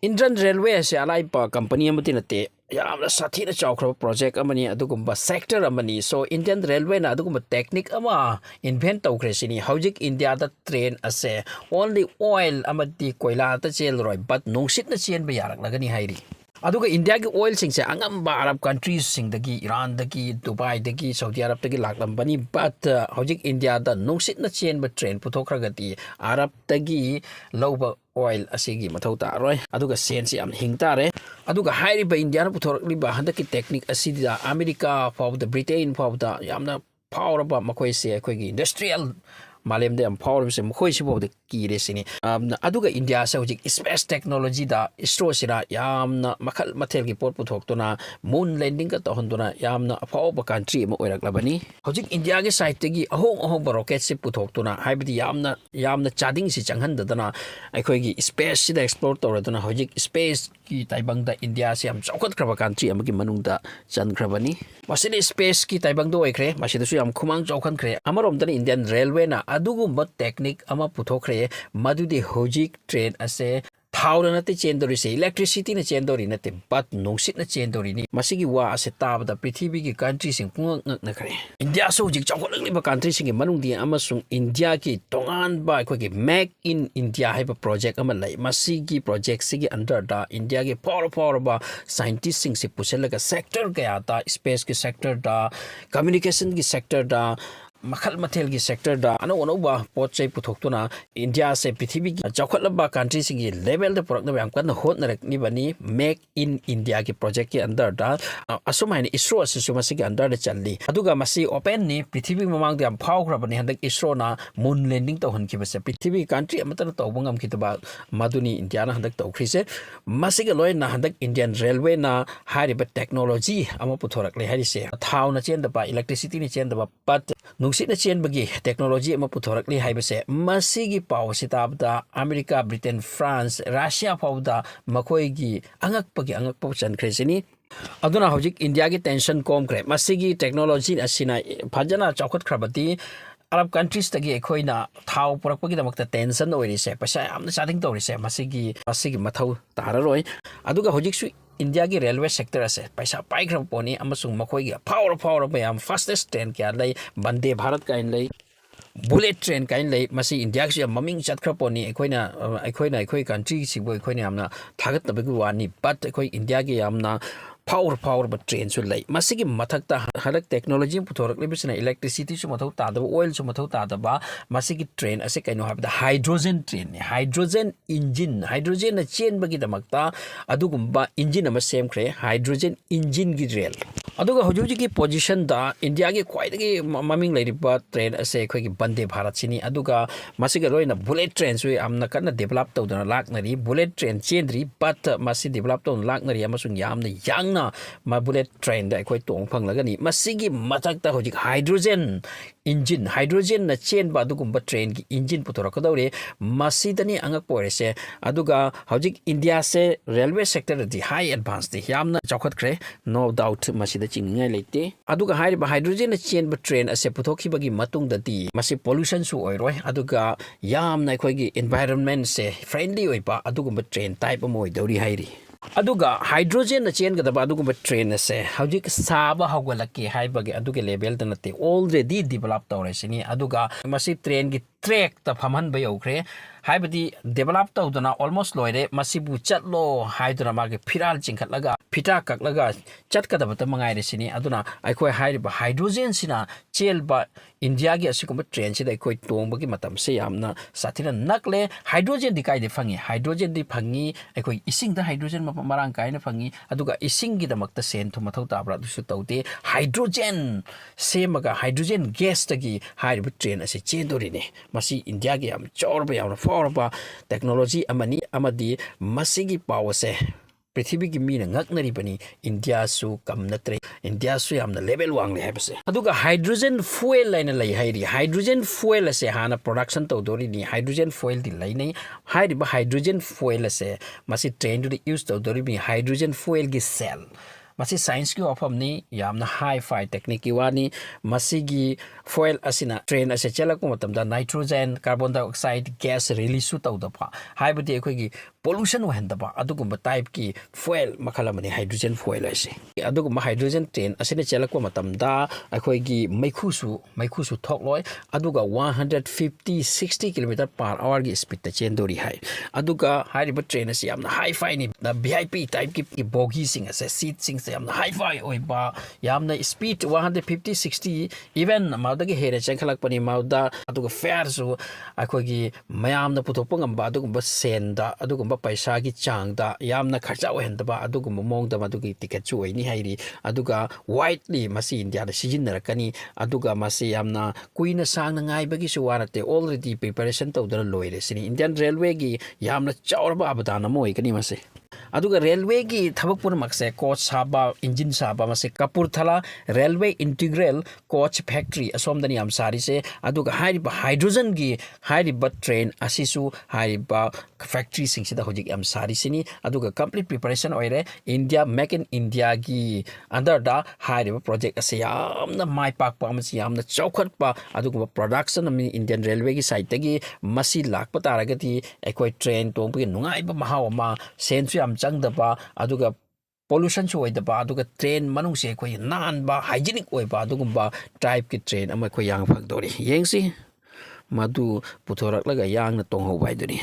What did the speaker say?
Indian Railway se alai pa company amati nate yamna sathina chawkhra project amani adugumba sector amani so Indian Railway na adugumba technique ama invent tawkhre sini hojik India da train ase only oil amati koila ta chel roi but nungsit na chen ba yarak lagani hairi aduga India ki oil sing se angamba Arab countries sing dagi Iran dagi Dubai dagi Saudi Arab dagi laklambani but hojik India da nungsit na chen ba train puthokra gati Arab dagi loba oil asigi mathau ta roi aduga sen si am hingtare aduga hairi ba India na puthorli ba handaki technique asidi America for the Britain for the yamna power ba makoi se koi gi industrial malem de am power se mkhoi si bo de ki re sini aduga India se hojik space technology da ISRO sira yamna makhal mathel gi pot puthok to na moon landing ka to honduna yamna apaw ba country mo oirak labani hojik India ge side te gi ahong ba rocket se puthok to na haibidi yamna charging si changhan da na aikhoi gi space si da explore to na hojik space ki taibang da India se am chawkhat kraba country amagi manung da chan khrabani masini space ki taibang do oikre masida su yam khumang chawkhan khre amarom da Indian Railway na adugumba technique ama puthokre madudi hojik train ase thawna nate chendori se electricity na chendori nate but nungsit na chendori ni masigi wa ase tabda prithvi gi country sing pungak ngak na khare India so hojik chawkhalak liba country sing gi manung di amasung India ki tongan ba khoi gi make in India haiba project ama lai masigi project sigi under da India gi power ba scientist sing se puselaga sector kaya ta space ki sector da communication ki sector da makhal mathel gi sector da ano ba pot chai puthok to na India se prithvi gi chawkhatlaba country sing gi level da product na yam kan hot na ni bani make in India gi project ki under da asumai ni ISRO asuma sig under da challi aduga masi open ni prithvi mamang da yam phau khra bani handak ISRO na moon landing to hon ki ba se prithvi country amata to bungam ki ba maduni India na handak to khri se masi ga loi na handak Indian Railway na hari ba technology ama puthorak le hari se thau na chen da ba electricity ni chen da ba but nungsina chen bagi technology ama puthorakli haibase masigi paw sitabda America Britain France Russia pawda makoi gi angak paw chan khresini aduna hojik India gi tension kom kre masigi technology asina phajana chawkhat khrabati Arab countries tagi ekhoina thau purakpagi damakta tension oiri se paisa amna charting tori se masigi mathau tararoi aduga hojik su India ki railway sector ase paisa paikra poni amasung makhoi gi power bayam fastest train kya lai Vande Bharat kain lai bullet train kain lai masi India ki maming chat khra poni ekhoi country si boi ekhoi amna thagat tabagi wani but ekhoi India ki amna power but train su lai masigi mathakta halak technology puthorak lebisina electricity su mathau ta da oil su mathau ta da ba masigi train ase kaino habda hydrogen train ni hydrogen engine hydrogen na chain bagi damakta adugumba engine ama sem khre hydrogen engine gi rail aduga hojuji ki position da India gi khwaidagi maming lairiba train ase khoi gi Vande Bharat sini aduga masiga loina bullet train su amna kana develop tawdana laknari bullet train chendri but masi develop tawdana laknari amasung yamna yang na ma bullet train da khoi tong phang lagani masigi mathakta hojik hydrogen na chen ba dugumba train gi engine puthora kadawre masidani angak poirese aduga hojik India se railway sector di high advance di yamna chawkhat khre no doubt masida chingai leite aduga haiba hydrogen na chen ba train ase puthokhi bagi matung da di masi pollution su oiroi aduga yamna khoi gi environment se friendly oiba adugumba train type amoi dori hairi aduga hydrogen na chen gadaba aduga train ase hojik saba hawgalaki haibagi aduga level da nate already develop tawresini aduga masi train gi track ta phamhan ba yaukhre haibadi develop tawduna almost loire masibu chatlo haiduna mage phiral chingkhatlaga phita kaklaga chatkadaba ta mangai resini aduna aikhoi haiba hydrogen sina chelba India gi asikum train sida aikhoi tongbagi matam se yamna sathina nakle hydrogen di kai de phangi hydrogen di phangi aikhoi ising da hydrogen marang kai na phangi aduga ising gi damakta sen thu mathau tabra dusu tawte hydrogen semaga hydrogen gas tagi haiba train ase chendori ne masi India gi am chorba yamna forba technology amadi masigi pawase prithvi gi mina ngaknari bani India su kamnatre India su yamna level wang le habse aduga hydrogen fuel line lai hairi hydrogen fuel ase hana production to dori ni hydrogen fuel di lai nei hairi ba hydrogen fuel ase masi train to use to dori bi hydrogen fuel gi cell masi science ki ofam ni yamna high fi technique wani masigi fuel asina train ase chelak matam da nitrogen carbon dioxide gas release su tawda pha haibadi ekoi gi pollution ꯑꯣꯏꯍꯟꯗꯕ ꯑꯗꯨꯒꯨꯝꯕ ꯇꯥꯏꯞꯀꯤ fuel ꯃꯈꯜ ꯑꯃꯅꯤ hydrogen fuel ꯍꯥꯏꯁꯦ ꯑꯗꯨꯒꯨꯝꯕ hydrogen train ꯑꯁꯤꯅ ꯆꯦꯜꯂꯛꯄ ꯃꯇꯝꯗ ꯑꯩꯈꯣꯏꯒꯤ ꯃꯩꯈꯨꯁꯨ ꯊꯣꯛꯂꯣꯏ ꯑꯗꯨꯒ 150-60 kilometre ꯄꯥꯔ ꯑꯋꯥꯔꯒꯤ ꯁ꯭ꯄꯤꯗꯇ ꯆꯦꯟꯗꯣꯔꯤ ꯍꯥꯏ ꯑꯗꯨꯒ ꯍꯥꯏꯔꯤꯕ ꯇ꯭ꯔꯦꯟ ꯑꯁꯤ ꯌꯥꯝꯅ ꯍꯥꯏ ꯐꯥꯏꯅꯤ VIP ꯇꯥꯏꯞꯀꯤ ꯕꯣꯒꯤꯁꯤꯡ ꯑꯁꯦ ꯁꯤꯠꯁꯤꯡꯁꯦ ꯌꯥꯝꯅ ꯍꯥꯏ ꯐꯥꯏ ꯑꯣꯏꯕ ꯌꯥꯝꯅ ꯁ꯭ꯄꯤꯗ 150-60 ꯏꯚꯟ ꯃꯗꯨꯗꯒꯤ ꯍꯦꯟꯅ ꯆꯦꯟꯈꯠꯂꯛꯄꯅꯤ ꯃꯗꯨꯗ ꯑꯗꯨꯒ ꯐꯦꯌꯔꯁꯨ ꯑꯩꯈꯣꯏꯒꯤ ꯃꯌꯥꯝꯅ ꯄꯨꯊꯣꯛꯄ ꯉꯝꯕ ꯑꯗꯨꯒꯨꯝꯕ ꯁꯦꯟꯗ ꯑꯗꯨꯒꯨꯝꯕ ꯄꯩꯁꯥꯒꯤ ꯆꯥꯡꯗ ꯌꯥꯝꯅ ꯈꯔꯆ ꯑꯣꯏꯍꯟꯗꯕ ꯑꯗꯨꯒꯨꯝꯕ ꯃꯑꯣꯡꯗ ꯃꯗꯨꯒꯤ ꯇꯤꯀꯦꯠꯁꯨ ꯑꯣꯏꯅꯤ ꯍꯥꯏꯔꯤ ꯑꯗꯨꯒ ꯋꯥꯏꯗꯂꯤ ꯃꯁꯤ ꯏꯟꯗꯤꯌꯥꯗ ꯁꯤꯖꯤꯟꯅꯔꯛꯀꯅꯤ ꯑꯗꯨꯒ ꯃꯁꯤ ꯌꯥꯝꯅ ꯀꯨꯏꯅ ꯁꯥꯡꯅ ꯉꯥꯏꯕꯒꯤꯁꯨ ꯋꯥ ꯅꯠꯇꯦ ꯑꯣꯜꯔꯦꯗꯤ ꯄ꯭ꯔꯤꯄꯦꯔꯦꯁꯟ ꯇꯧꯗꯅ ꯂꯣꯏꯔꯦ ꯁꯤꯅꯤ ꯏꯟꯗꯤꯌꯟ ꯔꯦꯜꯋꯦꯒꯤ ꯌꯥꯝꯅ ꯆꯥꯎꯔꯕ ꯑꯕꯗꯥꯟ ꯑꯃ ꯑꯣꯏꯒꯅꯤ ꯃꯁꯤ ꯑꯗꯨꯒ ꯔꯦꯜꯋꯦꯒꯤ ꯊꯕꯛ ꯄꯨꯝꯅꯃꯛꯁꯦ ꯀꯣꯆ ꯁꯥꯕ ꯏꯟꯖꯤꯟ ꯁꯥꯕ ꯃꯁꯤ ꯀꯄꯨꯔꯊꯂꯥ ꯔꯦꯜꯋꯦ ꯏꯟꯇꯤꯒ꯭ꯔꯦꯜ ꯀꯣꯆ ꯐꯦꯛꯇ꯭ꯔꯤ ꯑꯁꯣꯝꯗꯅꯤ ꯌꯥꯝ ꯁꯥꯔꯤꯁꯦ ꯑꯗꯨꯒ ꯍꯥꯏꯔꯤꯕ ꯍꯥꯏꯗ꯭रोꯖꯟꯒꯤ ꯍꯥꯏꯔꯤꯕ ꯇ꯭ꯔꯦꯟ ꯑꯁꯤꯁꯨ ꯍꯥꯏꯔꯤꯕ ꯐꯦꯛꯇ꯭ꯔꯤꯁꯤꯡꯁꯤꯗ ꯍꯧꯖꯤꯛ ꯌꯥꯝ ꯁꯥꯔꯤꯁꯤꯅꯤ ꯑꯗꯨꯒ ꯀꯝꯄ꯭ꯂꯤꯠ ꯄ꯭ꯔꯤꯄꯦꯔꯦꯁꯟ ꯑꯣꯏꯔꯦ ꯏꯟꯗꯤꯌꯥ ꯃꯦꯛ ꯏꯟ ꯏꯟꯗꯤꯌꯥꯒꯤ ꯑꯟꯗꯔꯗ ꯍꯥꯏꯔꯤꯕ ꯄ꯭ꯔꯣꯖꯦꯛ ꯑꯁꯤ ꯌꯥꯝꯅ ꯃꯥꯏ ꯄꯥꯛꯄ ꯑꯃꯁꯨꯡ ꯌꯥꯝꯅ ꯆꯥꯎꯈꯠꯄ ꯑꯗꯨꯒꯨꯝꯕ ꯄ꯭ꯔꯣꯗꯛꯁꯟ ꯑꯃꯅꯤ ꯏꯟꯗꯤꯌꯟ ꯔꯦꯜꯋꯦꯒꯤ ꯁꯥꯏꯠꯇꯒꯤ ꯃꯁꯤ ꯂꯥꯛꯄ ꯇꯥꯔꯒꯗꯤ ꯑꯩꯈꯣꯏ ꯇ꯭ꯔꯦꯟ ꯇꯣꯡꯕꯒꯤ ꯅꯨꯡꯉꯥꯏꯕ ꯃꯍꯥꯎ ꯑꯃ ꯁꯦꯟꯁꯨ ꯌꯥꯝ ꯆꯪꯗꯕ ꯑꯗꯨꯒ ꯄꯣꯂꯨꯁꯟꯁꯨ ꯑꯣꯏꯗꯕ ꯑꯗꯨꯒ ꯇ꯭ꯔꯦꯟ ꯃꯅꯨꯡꯁꯦ ꯑꯩꯈꯣꯏ ꯅꯥꯟꯕ ꯍꯥꯏꯖꯤꯅꯤꯛ ꯑꯣꯏꯕ ꯑꯗꯨꯒꯨꯝꯕ ꯇꯥꯏꯞꯀꯤ ꯇ꯭ꯔꯦꯟ ꯑꯃ ꯑꯩꯈꯣꯏ ꯌꯥꯡꯕ ꯐꯪꯗꯧꯔꯤ ꯌꯦꯡꯁꯤ ꯃꯗꯨ ꯄꯨꯊꯣꯔꯛꯂꯒ ꯌꯥꯡꯅ ꯇꯣꯡꯍꯧꯕ ꯍꯥꯏꯗꯨꯅꯤ